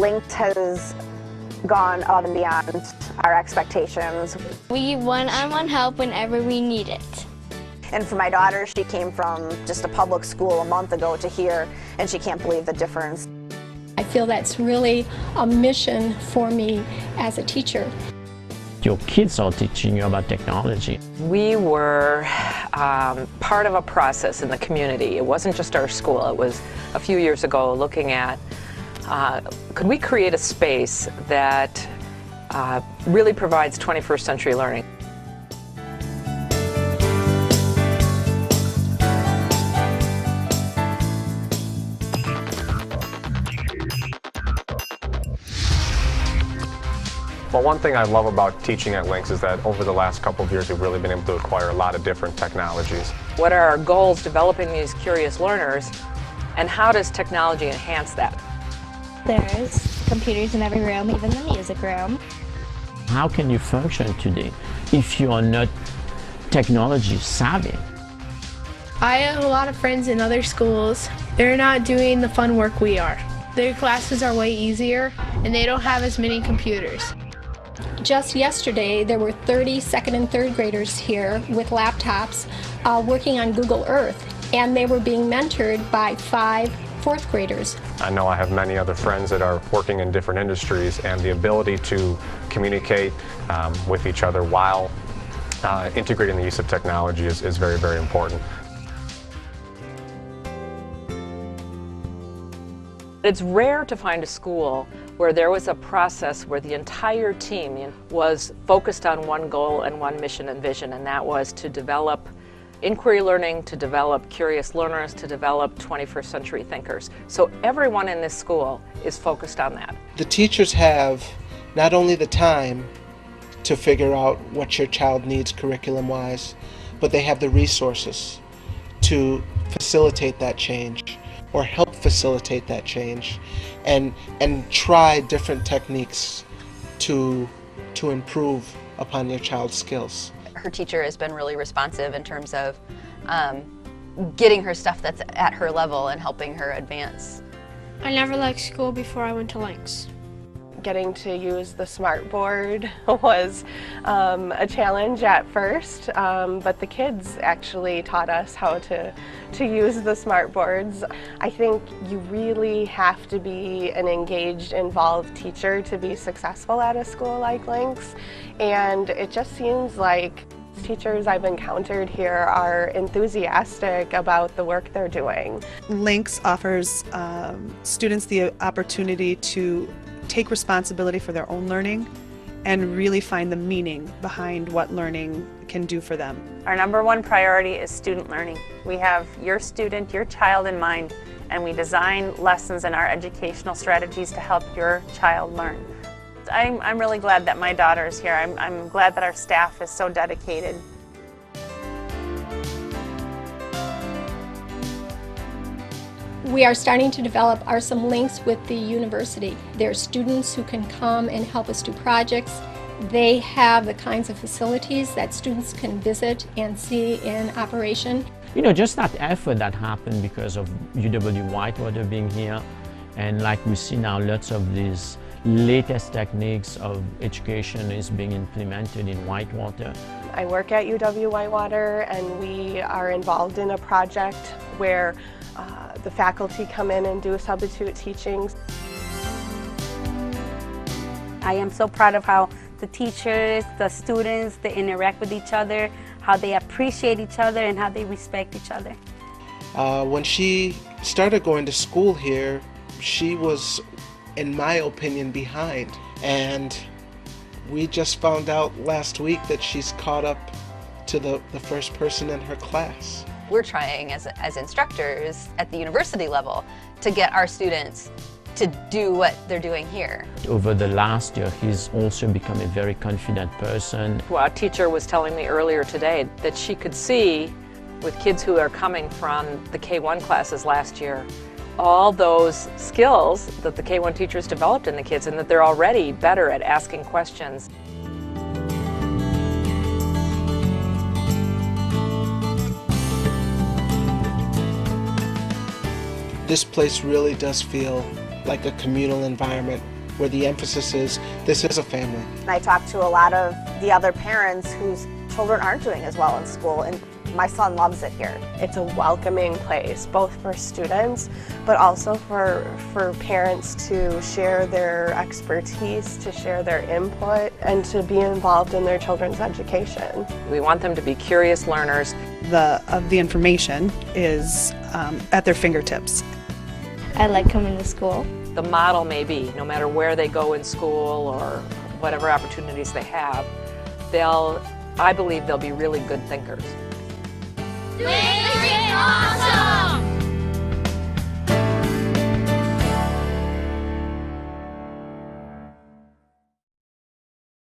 Lynx has gone above and beyond our expectations. We give one-on-one help whenever we need it. And for my daughter, she came from just a public school a month ago to here, and she can't believe the difference. I feel that's really a mission for me as a teacher. Your kids are teaching you about technology. We were part of a process in the community. It wasn't just our school. It was a few years ago looking at could we create a space that really provides 21st century learning. Well, one thing I love about teaching at Lynx is that over the last couple of years we've really been able to acquire a lot of different technologies. What are our goals developing these curious learners, and how does technology enhance that? There's computers in every room, even the music room. How can you function today if you are not technology savvy? I have a lot of friends in other schools. They're not doing the fun work we are. Their classes are way easier and they don't have as many computers. Just yesterday, there were 30 second and third graders here with laptops working on Google Earth, and they were being mentored by 5 fourth graders. I know I have many other friends that are working in different industries, and the ability to communicate with each other while integrating the use of technology is very, very important. It's rare to find a school where there was a process where the entire team was focused on one goal and one mission and vision, and that was to develop inquiry learning, to develop curious learners, to develop 21st century thinkers. So everyone in this school is focused on that. The teachers have not only the time to figure out what your child needs curriculum-wise, but they have the resources to facilitate that change or help facilitate that change and try different techniques to improve upon your child's skills. Her teacher has been really responsive in terms of getting her stuff that's at her level and helping her advance. I never liked school before I went to Lynx. Getting to use the smart board was a challenge at first, but the kids actually taught us how to use the smart boards. I think you really have to be an engaged, involved teacher to be successful at a school like Lynx, and it just seems like teachers I've encountered here are enthusiastic about the work they're doing. Lynx offers students the opportunity to take responsibility for their own learning and really find the meaning behind what learning can do for them. Our number one priority is student learning. We have your student, your child in mind, and we design lessons and our educational strategies to help your child learn. I'm really glad that my daughter is here. I'm glad that our staff is so dedicated. We are starting to develop some links with the university. There are students who can come and help us do projects. They have the kinds of facilities that students can visit and see in operation. You know, just that effort that happened because of UW-Whitewater being here, and like we see now, lots of these latest techniques of education is being implemented in Whitewater. I work at UW-Whitewater, and we are involved in a project where the faculty come in and do substitute teachings. I am so proud of how the teachers, the students, they interact with each other, how they appreciate each other, and how they respect each other. When she started going to school here, she was, in my opinion, behind. And we just found out last week that she's caught up to the first person in her class. We're trying as instructors at the university level to get our students to do what they're doing here. Over the last year, he's also become a very confident person. Well, a teacher was telling me earlier today that she could see with kids who are coming from the K-1 classes last year, all those skills that the K-1 teachers developed in the kids, and that they're already better at asking questions. This place really does feel like a communal environment where the emphasis is, this is a family. And I talked to a lot of the other parents whose children aren't doing as well in school, and my son loves it here. It's a welcoming place, both for students, but also for parents to share their expertise, to share their input, and to be involved in their children's education. We want them to be curious learners. The information is at their fingertips. I like coming to school. The model may be, no matter where they go in school or whatever opportunities they have, I believe they'll be really good thinkers. Make it awesome!